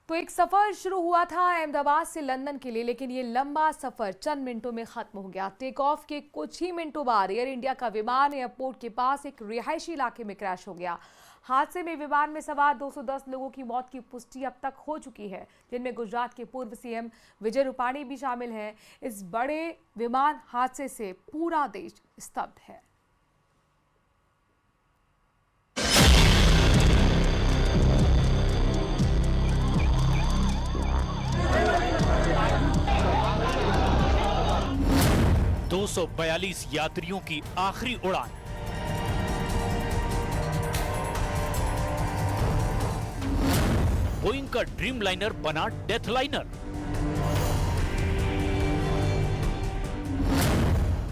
तो एक सफर शुरू हुआ था अहमदाबाद से लंदन के लिए, लेकिन ये लंबा सफर चंद मिनटों में खत्म हो गया। टेक ऑफ के कुछ ही मिनटों बाद एयर इंडिया का विमान एयरपोर्ट के पास एक रिहायशी इलाके में क्रैश हो गया। हादसे में विमान में सवार 210 लोगों की मौत की पुष्टि अब तक हो चुकी है, जिनमें गुजरात के पूर्व सीएम विजय रूपाणी भी शामिल हैं। इस बड़े विमान हादसे से पूरा देश स्तब्ध है। दो 242 यात्रियों की आखिरी उड़ान। बोइंग का ड्रीम लाइनर बना डेथ लाइनर।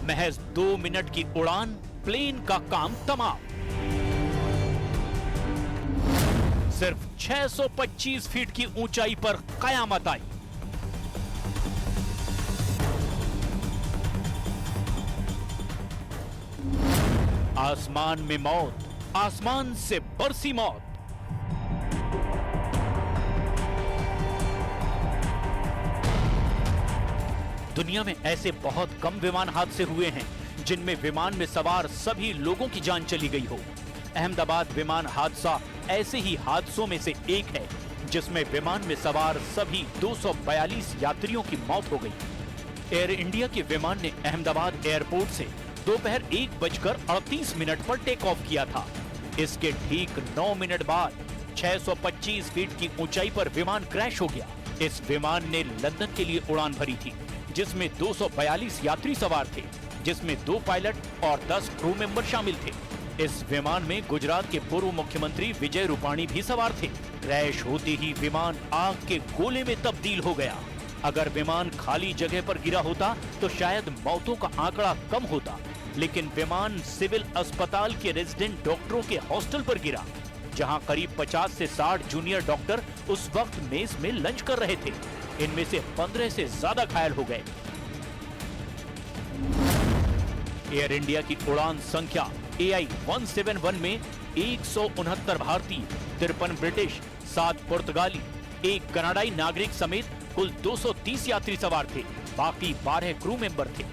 महज 2 मिनट की उड़ान, प्लेन का काम तमाम। सिर्फ 625 फीट की ऊंचाई पर कयामत आई। आसमान में मौत, आसमान से बरसी मौत। दुनिया में ऐसे बहुत कम विमान हादसे हुए हैं जिनमें विमान में सवार सभी लोगों की जान चली गई हो। अहमदाबाद विमान हादसा ऐसे ही हादसों में से एक है जिसमें विमान में सवार सभी 242 यात्रियों की मौत हो गई। एयर इंडिया के विमान ने अहमदाबाद एयरपोर्ट से दोपहर 1:38 पर टेक ऑफ किया था। इसके ठीक 9 मिनट बाद 625 फीट की ऊंचाई पर विमान क्रैश हो गया। इस विमान ने लंदन के लिए उड़ान भरी थी, जिसमें 242 यात्री सवार थे, जिसमें 2 पायलट और 10 क्रू मेंबर शामिल थे। इस विमान में गुजरात के पूर्व मुख्यमंत्री विजय रूपाणी भी सवार थे। क्रैश होते ही विमान आग के गोले में तब्दील हो गया। अगर विमान खाली जगह पर गिरा होता तो शायद मौतों का आंकड़ा कम होता, लेकिन विमान सिविल अस्पताल के रेजिडेंट डॉक्टरों के हॉस्टल पर गिरा, जहां करीब 50 से 60 जूनियर डॉक्टर उस वक्त मेज में लंच कर रहे थे। इनमें से 15 से ज्यादा घायल हो गए। एयर इंडिया की उड़ान संख्या AI-171 में 169 भारतीय, 53 ब्रिटिश, 7 पुर्तगाली, 1 कनाडाई नागरिक समेत कुल 230 यात्री सवार थे। बाकी 12 क्रू मेंबर थे।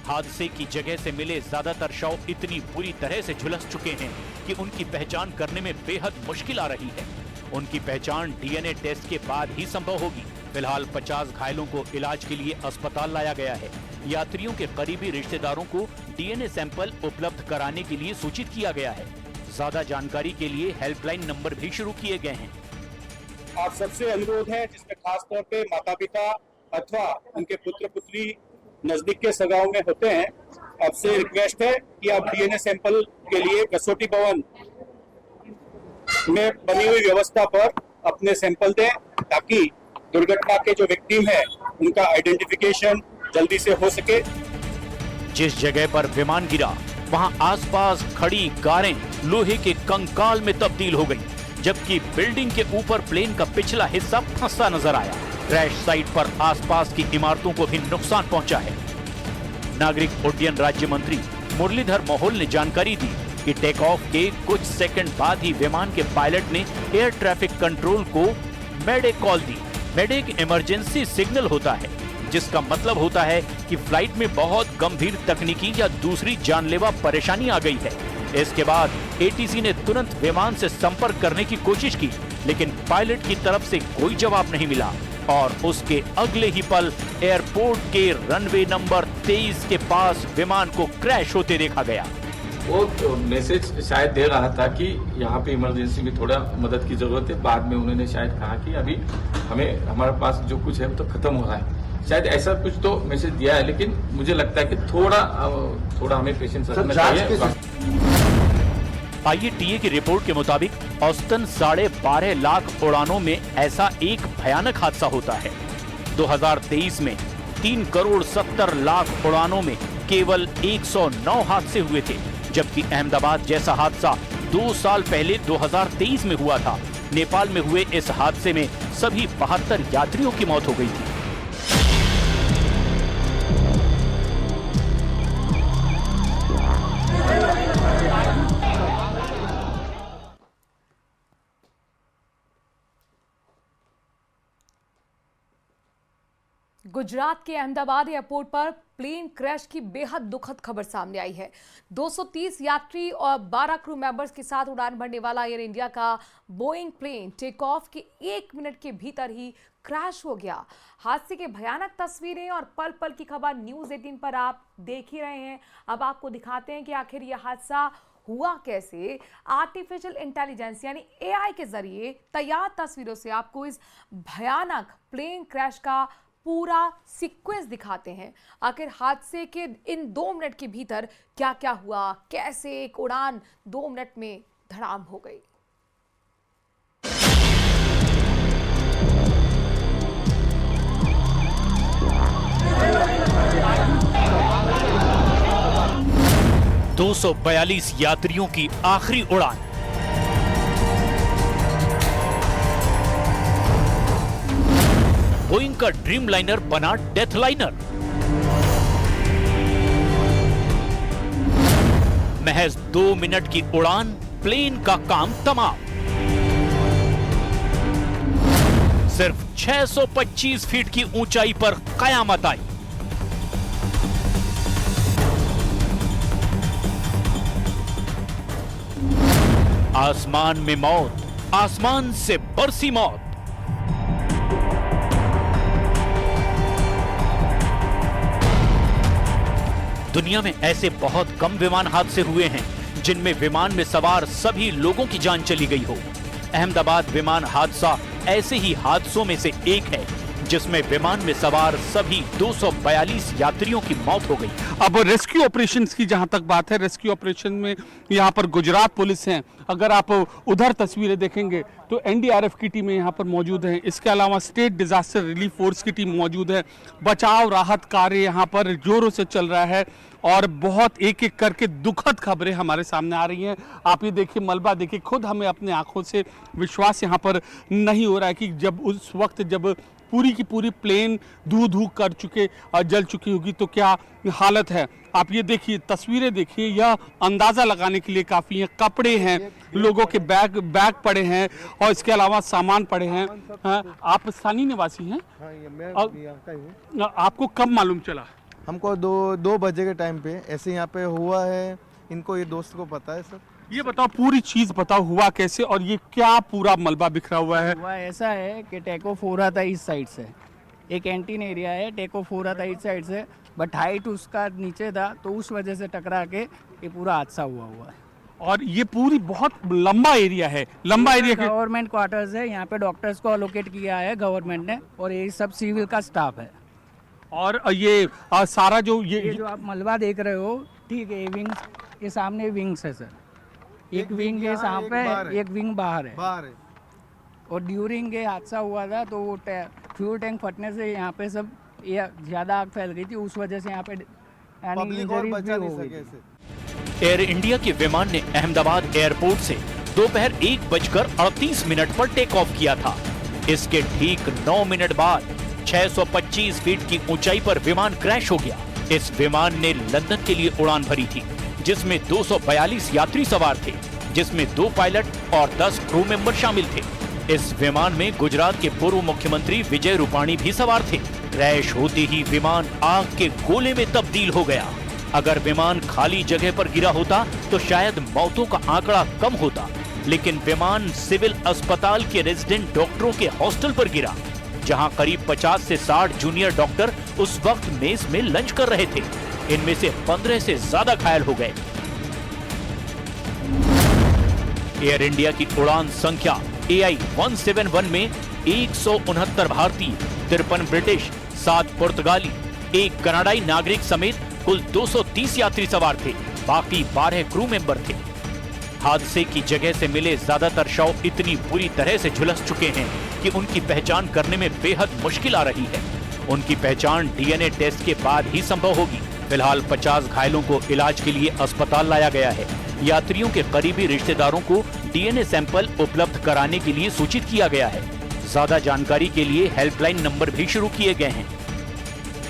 हादसे की जगह से मिले ज्यादातर शव इतनी बुरी तरह से झुलस चुके हैं कि उनकी पहचान करने में बेहद मुश्किल आ रही है। उनकी पहचान DNA टेस्ट के बाद ही संभव होगी। फिलहाल 50 घायलों को इलाज के लिए अस्पताल लाया गया है। यात्रियों के करीबी रिश्तेदारों को DNA सैंपल उपलब्ध कराने के लिए सूचित किया गया है। ज्यादा जानकारी के लिए हेल्पलाइन नंबर भी शुरू किए गए हैं। आप सबसे अनुरोध है, जिसमें खास तौर पे माता पिता अथवा उनके पुत्र पुत्री नजदीक के सगाओं में होते हैं, आपसे रिक्वेस्ट है कि आप DNA सैंपल के लिए कसौटी भवन में बनी हुई व्यवस्था पर अपने सैंपल दें, ताकि दुर्घटना के जो विक्टिम है उनका आइडेंटिफिकेशन जल्दी से हो सके। जिस जगह पर विमान गिरा वहां आसपास खड़ी कारें लोहे के कंकाल में तब्दील हो गई, जबकि बिल्डिंग के ऊपर प्लेन का पिछला हिस्सा फंसा नजर आया। क्रैश साइट पर आसपास की इमारतों को भी नुकसान पहुंचा है। नागरिक उड्डयन राज्य मंत्री मुरलीधर मोहोल ने जानकारी दी कि टेक ऑफ के कुछ सेकंड बाद ही विमान के पायलट ने एयर ट्रैफिक कंट्रोल को मेडे कॉल दी। मेडे एक इमरजेंसी सिग्नल होता है, जिसका मतलब होता है कि फ्लाइट में बहुत गंभीर तकनीकी या दूसरी जानलेवा परेशानी आ गई है। इसके बाद ATC ने तुरंत विमान से संपर्क करने की कोशिश की, लेकिन पायलट की तरफ से कोई जवाब नहीं मिला और उसके अगले ही पल एयरपोर्ट के रनवे नंबर 23 के पास विमान को क्रैश होते देखा गया। वो मैसेज शायद दे रहा था कि यहाँ पे इमरजेंसी में थोड़ा मदद की जरूरत है। बाद में उन्होंने शायद कहा कि अभी हमारे पास जो कुछ है तो खत्म हो रहा है। शायद ऐसा कुछ तो मैसेज दिया है, लेकिन मुझे लगता है कि थोड़ा हमें पेशेंस रखना चाहिए। IATA की रिपोर्ट के मुताबिक औसतन 12.5 लाख उड़ानों में ऐसा एक भयानक हादसा होता है। 2023 में 3 करोड़ 70 लाख उड़ानों में केवल 109 हादसे हुए थे, जबकि अहमदाबाद जैसा हादसा 2 साल पहले 2023 में हुआ था। नेपाल में हुए इस हादसे में सभी 72 यात्रियों की मौत हो गई थी। गुजरात के अहमदाबाद एयरपोर्ट पर प्लेन क्रैश की बेहद दुखद खबर सामने आई है। 230 यात्री और 12 क्रू मेंबर्स के साथ उड़ान भरने वाला एयर इंडिया का बोइंग प्लेन टेक ऑफ के 1 मिनट के भीतर ही क्रैश हो गया। हादसे की भयानक तस्वीरें और पल पल की खबर न्यूज़ 18 पर आप देख ही रहे हैं। अब आपको दिखाते हैं कि आखिर यह हादसा हुआ कैसे। आर्टिफिशियल इंटेलिजेंस यानी AI के जरिए तैयार तस्वीरों से आपको इस भयानक प्लेन क्रैश का पूरा सीक्वेंस दिखाते हैं। आखिर हादसे के इन 2 मिनट के भीतर क्या क्या हुआ, कैसे एक उड़ान 2 मिनट में धड़ाम हो गई। – 242 यात्रियों की आखिरी उड़ान। बोइंग का ड्रीम लाइनर बना डेथ लाइनर। महज 2 मिनट की उड़ान, प्लेन का काम तमाम। सिर्फ 625 फीट की ऊंचाई पर कयामत आई। आसमान में मौत, आसमान से बरसी मौत। दुनिया में ऐसे बहुत कम विमान हादसे हुए हैं जिनमें विमान में सवार सभी लोगों की जान चली गई हो। अहमदाबाद विमान हादसा ऐसे ही हादसों में से एक है जिसमें विमान में सवार सभी 242 यात्रियों की मौत हो गई। अब रेस्क्यू ऑपरेशंस की जहां तक बात है, रेस्क्यू ऑपरेशन में यहां पर गुजरात पुलिस है। अगर आप उधर तस्वीरें देखेंगे तो NDRF की टीमें यहां पर मौजूद हैं। इसके अलावा स्टेट डिजास्टर रिलीफ फोर्स की टीम मौजूद है। बचाव राहत कार्य यहां पर जोरों से चल रहा है और बहुत एक एक करके दुखद खबरें हमारे सामने आ रही हैं। आप ये देखिए, मलबा देखिए, खुद हमें अपने आंखों से विश्वास यहाँ पर नहीं हो रहा है कि जब उस वक्त जब पूरी की पूरी प्लेन धू कर चुके जल चुकी होगी तो क्या हालत है। आप ये देखिए, तस्वीरें देखिए, यह अंदाज़ा लगाने के लिए काफ़ी है। कपड़े हैं, लोगों के बैग पड़े हैं और इसके अलावा सामान पड़े हैं। आप स्थानीय निवासी हैं? आपको कब मालूम चला? हमको दो बजे के टाइम पे ऐसे यहाँ पे हुआ है। इनको ये दोस्त को पता है सर। ये बताओ, पूरी चीज बताओ, हुआ कैसे और ये क्या पूरा मलबा बिखरा हुआ है? हुआ ऐसा है कि टेक ऑफ हो रहा था इस साइड से, एक कैंटीन एरिया है, टेक ऑफ हो रहा था इस साइड से, बट हाइट उसका नीचे था तो उस वजह से टकरा के ये पूरा हादसा हुआ है। और ये पूरी बहुत लंबा एरिया है, लंबा एरिया के गवर्नमेंट क्वार्टर्स है, यहाँ पे डॉक्टर्स को अलोकेट किया है गवर्नमेंट ने और ये सब सिविल का स्टाफ है। और ये सारा जो ये जो आप मलबा देख रहे हो, ठीक है, ये विंग्स, ये सामने विंग्स है सर। एक विंग है यहाँ पे, एक विंग बाहर है। और ड्यूरिंग ये हादसा हुआ था तो वो फ्यूल टैंक फटने से यहाँ पे सब ज्यादा आग फैल गई थी, उस वजह से यहाँ पे इंजरीज भी हो गई। एयर इंडिया के विमान ने अहमदाबाद एयरपोर्ट से दोपहर 1:38 पर टेक ऑफ किया था। इसके ठीक 9 मिनट बाद 625 फीट की ऊंचाई पर विमान क्रैश हो गया। इस विमान ने लंदन के लिए उड़ान भरी थी जिसमें 242 यात्री सवार थे, जिसमें 2 पायलट और 10 क्रू मेंबर शामिल थे। इस विमान में गुजरात के पूर्व मुख्यमंत्री विजय रूपाणी भी सवार थे। क्रैश होते ही विमान आग के गोले में तब्दील हो गया। अगर विमान खाली जगह पर गिरा होता तो शायद मौतों का आंकड़ा कम होता, लेकिन विमान सिविल अस्पताल के रेजिडेंट डॉक्टरों के हॉस्टल पर गिरा, जहां करीब 50 से 60 जूनियर डॉक्टर उस वक्त मेस में लंच कर रहे थे। इनमें से 15 से ज्यादा घायल हो गए। एयर इंडिया की उड़ान संख्या AI 171 में 169 भारतीय, 53 ब्रिटिश, 7 पुर्तगाली, 1 कनाडाई नागरिक समेत कुल 230 यात्री सवार थे। बाकी 12 क्रू मेंबर थे। हादसे की जगह से मिले ज्यादातर शव इतनी बुरी तरह से झुलस चुके हैं कि उनकी पहचान करने में बेहद मुश्किल आ रही है। उनकी पहचान DNA टेस्ट के बाद ही संभव होगी। फिलहाल 50 घायलों को इलाज के लिए अस्पताल लाया गया है। यात्रियों के करीबी रिश्तेदारों को DNA सैंपल उपलब्ध कराने के लिए सूचित किया गया है। ज्यादा जानकारी के लिए हेल्पलाइन नंबर भी शुरू किए गए हैं।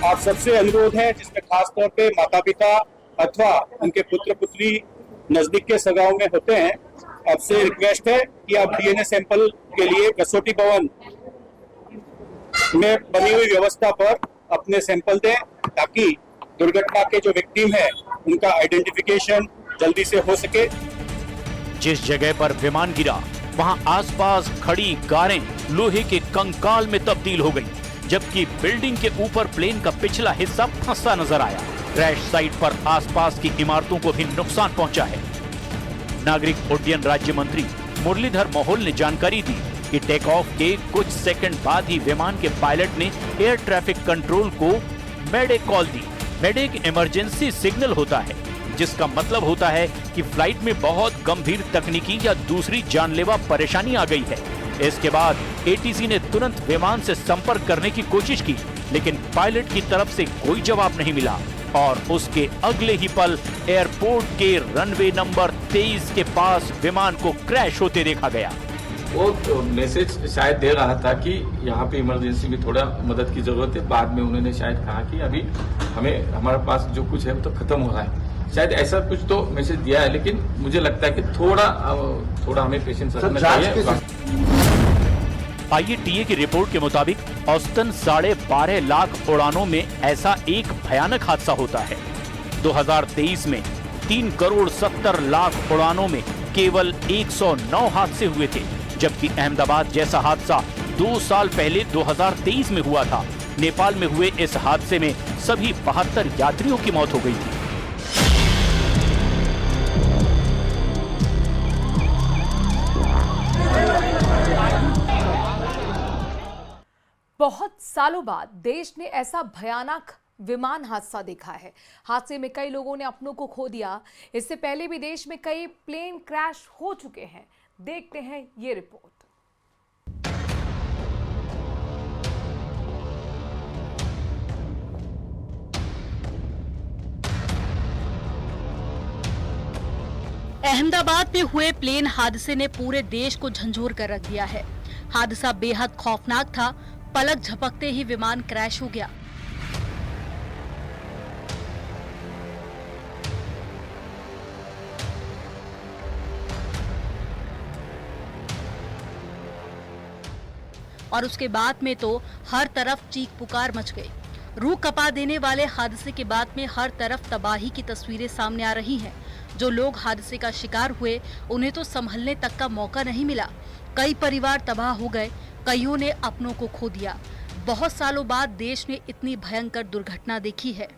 आप सबसे अनुरोध है, जिसमें खास तौर पे माता पिता अथवा उनके पुत्र पुत्री नजदीक के सगाओं में होते हैं, आपसे रिक्वेस्ट है कि आप DNA सैंपल के लिए कसौटी भवन में बनी हुई व्यवस्था पर अपने सैंपल दें ताकि दुर्घटना के जो विक्टिम है उनका आइडेंटिफिकेशन जल्दी से हो सके। जिस जगह पर विमान गिरा वहां आसपास खड़ी कारें लोहे के कंकाल में तब्दील हो गई, जबकि बिल्डिंग के ऊपर प्लेन का पिछला हिस्सा फंसा नजर आया। क्रैश साइट पर आसपास की इमारतों को भी नुकसान पहुंचा है। नागरिक उड्डयन राज्य मंत्री मुरलीधर मोहोल ने जानकारी दी कि टेक ऑफ के कुछ सेकंड बाद ही विमान के पायलट ने एयर ट्रैफिक कंट्रोल को मेडे कॉल दी। मेडे एक इमरजेंसी सिग्नल होता है, जिसका मतलब होता है कि फ्लाइट में बहुत गंभीर तकनीकी या दूसरी जानलेवा परेशानी आ गई है। इसके बाद एटीसी ने तुरंत विमान से संपर्क करने की कोशिश की, लेकिन पायलट की तरफ से कोई जवाब नहीं मिला और उसके अगले ही पल एयरपोर्ट के रनवे नंबर 23 के पास विमान को क्रैश होते देखा गया। वो मैसेज शायद दे रहा था कि यहाँ पे इमरजेंसी में थोड़ा मदद की जरूरत है। बाद में उन्होंने शायद कहा कि अभी हमारे पास जो कुछ है वो तो खत्म हो रहा है। शायद ऐसा कुछ तो मैसेज दिया है, लेकिन मुझे लगता है कि थोड़ा हमें पेशेंस रखना चाहिए। IATA की रिपोर्ट के मुताबिक औसतन 12.5 लाख उड़ानों में ऐसा एक भयानक हादसा होता है। 2023 में 3.70 करोड़ उड़ानों में केवल 109 हादसे हुए थे, जबकि अहमदाबाद जैसा हादसा 2 साल पहले 2023 में हुआ था। नेपाल में हुए इस हादसे में सभी 72 यात्रियों की मौत हो गई थी। बहुत सालों बाद देश ने ऐसा भयानक विमान हादसा देखा है। हादसे में कई लोगों ने अपनों को खो दिया। इससे पहले भी देश में कई प्लेन क्रैश हो चुके हैं। देखते हैं ये रिपोर्ट। अहमदाबाद में हुए प्लेन हादसे ने पूरे देश को झंझोर कर रख दिया है। हादसा बेहद खौफनाक था। पलक झपकते ही विमान क्रैश हो गया। और उसके बाद में तो हर तरफ चीख पुकार मच गई। रूह कपा देने वाले हादसे के बाद में हर तरफ तबाही की तस्वीरें सामने आ रही हैं। जो लोग हादसे का शिकार हुए उन्हें तो संभलने तक का मौका नहीं मिला। कई परिवार तबाह हो गए, कईयों ने अपनों को खो दिया। बहुत सालों बाद देश ने इतनी भयंकर दुर्घटना देखी है।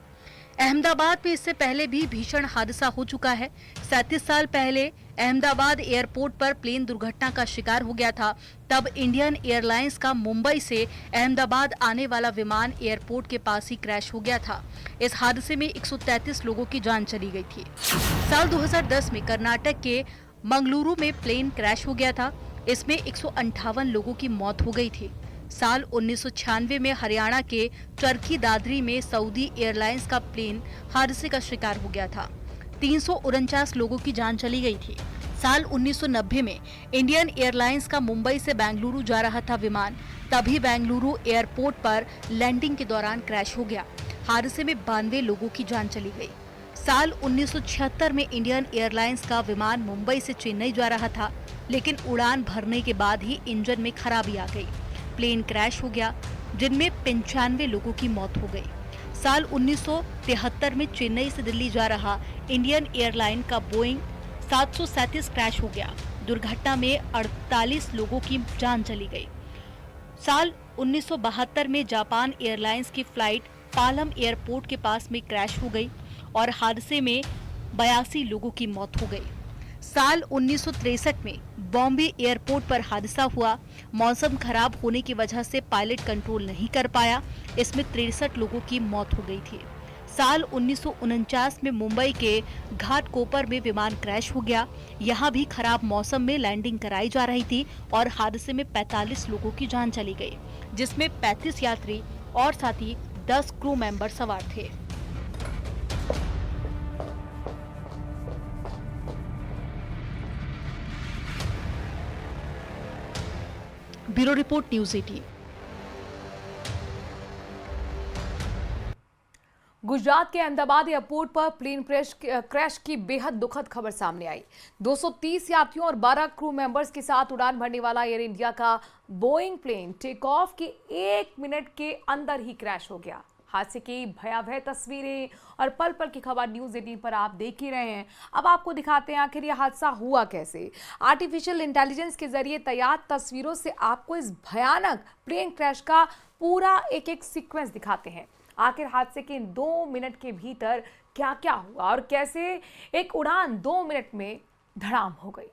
अहमदाबाद में इससे पहले भी भीषण हादसा हो चुका है। 37 साल पहले अहमदाबाद एयरपोर्ट पर प्लेन दुर्घटना का शिकार हो गया था। तब इंडियन एयरलाइंस का मुंबई से अहमदाबाद आने वाला विमान एयरपोर्ट के पास ही क्रैश हो गया था। इस हादसे में 133 लोगों की जान चली गई थी। साल 2010 में कर्नाटक के मंगलुरु में प्लेन क्रैश हो गया था। इसमें 158 लोगों की मौत हो गई थी। साल 1996 में हरियाणा के चरखी दादरी में सऊदी एयरलाइंस का प्लेन हादसे का शिकार हो गया था। 349 लोगों की जान चली गई थी। साल 1990 में इंडियन एयरलाइंस का मुंबई से बेंगलुरु जा रहा था विमान, तभी बेंगलुरु एयरपोर्ट पर लैंडिंग के दौरान क्रैश हो गया। हादसे में 92 लोगों की जान चली गई। साल 1976 में इंडियन एयरलाइंस का विमान मुंबई से चेन्नई जा रहा था, लेकिन उड़ान भरने के बाद ही इंजन में खराबी आ गई। प्लेन क्रैश हो गया, जिनमें 95 लोगों की मौत हो गई। साल 1973 में चेन्नई से दिल्ली जा रहा इंडियन एयरलाइन का बोइंग 737 क्रैश हो गया। दुर्घटना में 48 लोगों की जान चली गई। साल 1972 में जापान एयरलाइंस की फ्लाइट पालम एयरपोर्ट के पास में क्रैश हो गई और हादसे में 82 लोगों की मौत हो गई। साल 1963 में बॉम्बे एयरपोर्ट पर हादसा हुआ। मौसम खराब होने की वजह से पायलट कंट्रोल नहीं कर पाया। इसमें 63 लोगों की मौत हो गई थी। साल 1949 में मुंबई के घाटकोपर में विमान क्रैश हो गया। यहां भी खराब मौसम में लैंडिंग कराई जा रही थी और हादसे में 45 लोगों की जान चली गई, जिसमें 35 यात्री और साथ ही 10 क्रू मेंबर सवार थे। Bureau report news 18। गुजरात के अहमदाबाद एयरपोर्ट पर प्लेन क्रैश की बेहद दुखद खबर सामने आई। 230 यात्रियों और 12 क्रू मेंबर्स के साथ उड़ान भरने वाला एयर इंडिया का बोइंग प्लेन टेक ऑफ के 1 मिनट के अंदर ही क्रैश हो गया। हादसे की भयावह तस्वीरें और पल पल की खबर न्यूज़ 18 पर आप देख ही रहे हैं। अब आपको दिखाते हैं आखिर यह हादसा हुआ कैसे। आर्टिफिशियल इंटेलिजेंस के जरिए तैयार तस्वीरों से आपको इस भयानक प्लेन क्रैश का पूरा एक एक सीक्वेंस दिखाते हैं। आखिर हादसे के 2 मिनट के भीतर क्या क्या हुआ और कैसे एक उड़ान 2 मिनट में धड़ाम हो गई।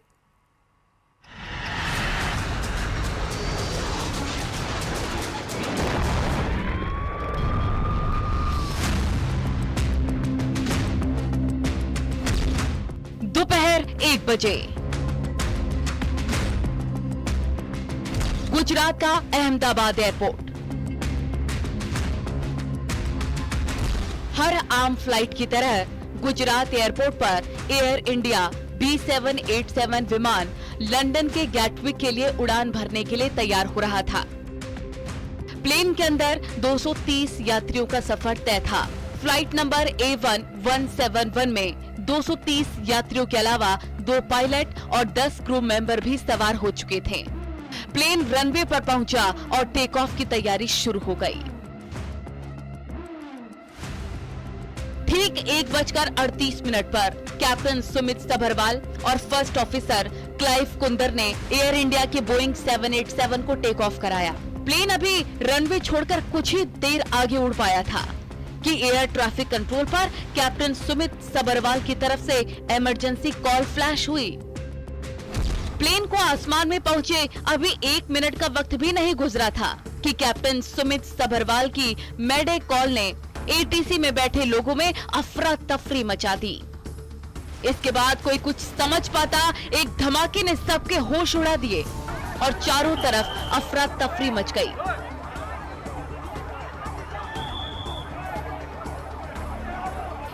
दोपहर 1 बजे गुजरात का अहमदाबाद एयरपोर्ट। हर आम फ्लाइट की तरह गुजरात एयरपोर्ट पर एयर इंडिया B787 विमान लंदन के गैटविक के लिए उड़ान भरने के लिए तैयार हो रहा था। प्लेन के अंदर 230 यात्रियों का सफर तय था। फ्लाइट नंबर A1171 में 230 यात्रियों के अलावा 2 पायलट और 10 क्रू मेंबर भी सवार हो चुके थे। प्लेन रनवे पर पहुंचा और टेक ऑफ की तैयारी शुरू हो गई। ठीक 1:38 पर कैप्टन सुमित सबरवाल और फर्स्ट ऑफिसर क्लाइव कुंदर ने एयर इंडिया के बोइंग 787 को टेक ऑफ कराया। प्लेन अभी रनवे छोड़कर कुछ ही देर आगे उड़ पाया था कि एयर ट्रैफिक कंट्रोल पर कैप्टन सुमित सबरवाल की तरफ से इमरजेंसी कॉल फ्लैश हुई। प्लेन को आसमान में पहुंचे अभी 1 मिनट का वक्त भी नहीं गुजरा था कि कैप्टन सुमित सबरवाल की मेडे कॉल ने ATC में बैठे लोगों में अफरा तफरी मचा दी। इसके बाद कोई कुछ समझ पाता, एक धमाके ने सबके होश उड़ा दिए और चारों तरफ अफरा तफरी मच गई।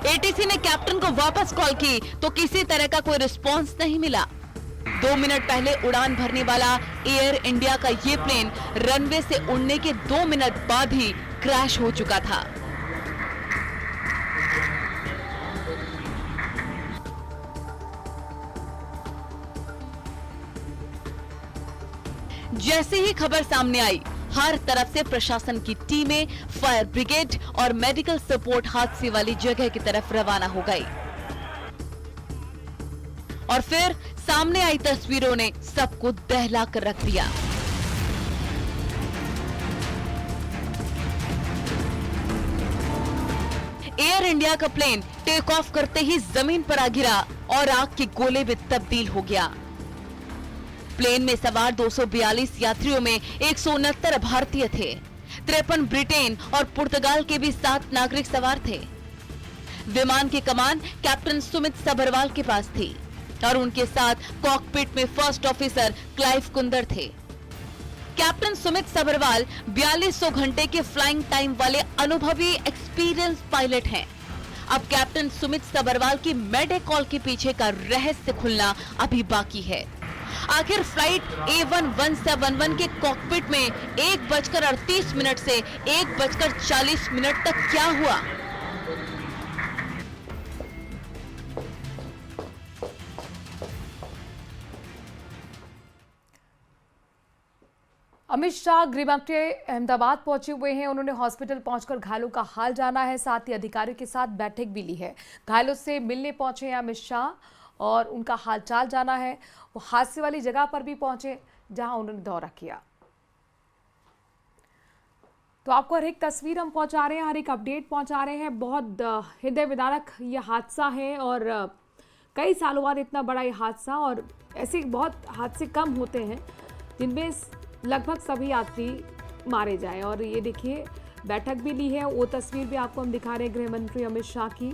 ATC ने कैप्टन को वापस कॉल की तो किसी तरह का कोई रिस्पांस नहीं मिला। 2 मिनट पहले उड़ान भरने वाला एयर इंडिया का ये प्लेन रनवे से उड़ने के 2 मिनट बाद ही क्रैश हो चुका था। जैसे ही खबर सामने आई, हर तरफ से प्रशासन की टीमें, फायर ब्रिगेड और मेडिकल सपोर्ट हादसे वाली जगह की तरफ रवाना हो गई। और फिर सामने आई तस्वीरों ने सबको दहला कर रख दिया। एयर इंडिया का प्लेन टेक ऑफ करते ही जमीन पर आ गिरा और आग के गोले में तब्दील हो गया। प्लेन में सवार 242 यात्रियों में 169 भारतीय थे। 53 ब्रिटेन और पुर्तगाल के भी 7 नागरिक सवार थे। विमान की कमान कैप्टन सुमित सबरवाल के पास थी और उनके साथ कॉकपिट में फर्स्ट ऑफिसर क्लाइव कुंदर थे। कैप्टन सुमित सबरवाल 4200 घंटे के फ्लाइंग टाइम वाले अनुभवी एक्सपीरियंस पायलट हैं। अब कैप्टन सुमित सबरवाल की मेडे कॉल के पीछे का रहस्य खुलना अभी बाकी है। आखिर फ्लाइट A1171 के कॉकपिट में 1:38 से 1:40 तक क्या हुआ? अमित शाह गृहमंत्री अहमदाबाद पहुंचे हुए हैं। उन्होंने हॉस्पिटल पहुंचकर घायलों का हाल जाना है, साथ ही अधिकारियों के साथ बैठक भी ली है। घायलों से मिलने पहुंचे हैं अमित शाह और उनका हालचाल जाना है। वो हादसे वाली जगह पर भी पहुंचे जहां उन्होंने दौरा किया। तो आपको हर एक तस्वीर हम पहुंचा रहे हैं, हर एक अपडेट पहुंचा रहे हैं। बहुत हृदय विदारक ये हादसा है और कई सालों बाद इतना बड़ा ये हादसा, और ऐसे बहुत हादसे कम होते हैं जिनमें लगभग सभी यात्री मारे जाएं। और ये देखिए बैठक भी ली है, वो तस्वीर भी आपको हम दिखा रहे हैं गृह मंत्री अमित शाह की।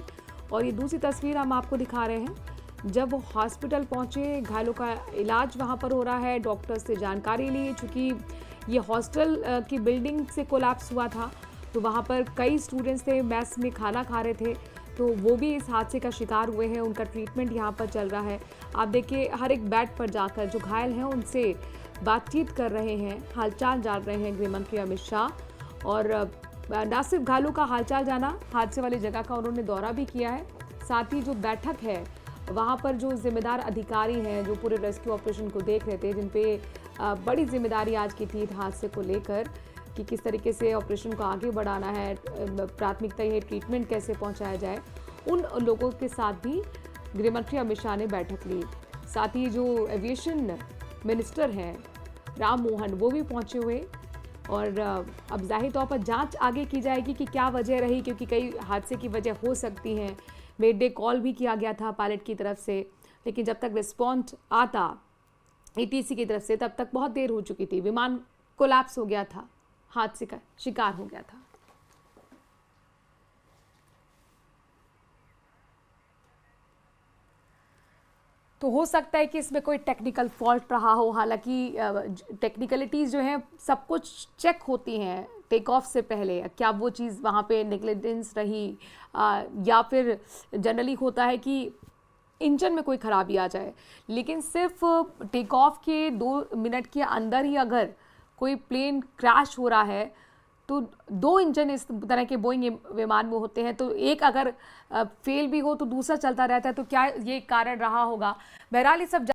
और ये दूसरी तस्वीर हम आपको दिखा रहे हैं जब वो हॉस्पिटल पहुंचे, घायलों का इलाज वहां पर हो रहा है। डॉक्टर से जानकारी ली, चूँकि ये हॉस्टल की बिल्डिंग से कोलैप्स हुआ था तो वहां पर कई स्टूडेंट्स थे, मेस में खाना खा रहे थे, तो वो भी इस हादसे का शिकार हुए हैं। उनका ट्रीटमेंट यहाँ पर चल रहा है। आप देखिए हर एक बेड पर जाकर जो घायल हैं उनसे बातचीत कर रहे हैं, हालचाल जान रहे हैं गृह मंत्री अमित शाह। और न सिर्फ घायलों का हालचाल जाना, हादसे वाली जगह का उन्होंने दौरा भी किया है। साथ ही जो बैठक है वहाँ पर जो जिम्मेदार अधिकारी हैं जो पूरे रेस्क्यू ऑपरेशन को देख रहे थे, जिन पे बड़ी जिम्मेदारी आज की थी हादसे को लेकर, कि किस तरीके से ऑपरेशन को आगे बढ़ाना है, प्राथमिकता ये ट्रीटमेंट कैसे पहुंचाया जाए, उन लोगों के साथ भी गृहमंत्री अमित शाह ने बैठक ली। साथ ही जो एविएशन मिनिस्टर हैं राम मोहन, वो भी पहुंचे हुए, और अब जाहिर तौर पर जांच आगे की जाएगी कि क्या वजह रही, क्योंकि कई हादसे की वजह हो सकती हैं। मेडे कॉल भी किया गया था पायलट की तरफ से, लेकिन जब तक रिस्पॉन्स आता ATC की तरफ से तब तक बहुत देर हो चुकी थी, विमान कोलैप्स हो गया था, हादसे का शिकार हो गया था। तो हो सकता है कि इसमें कोई टेक्निकल फॉल्ट रहा हो, हालांकि टेक्निकलिटीज़ जो हैं सब कुछ चेक होती हैं टेक ऑफ से पहले, क्या वो चीज़ वहाँ पे नेग्लिजेंस रही, या फिर जनरली होता है कि इंजन में कोई ख़राबी आ जाए, लेकिन सिर्फ टेक ऑफ के 2 मिनट के अंदर ही अगर कोई प्लेन क्रैश हो रहा है तो 2 इंजन इस तरह के बोइंग विमान में होते हैं, तो एक अगर फेल भी हो तो दूसरा चलता रहता है, तो क्या ये कारण रहा होगा। बहरहाल ये सब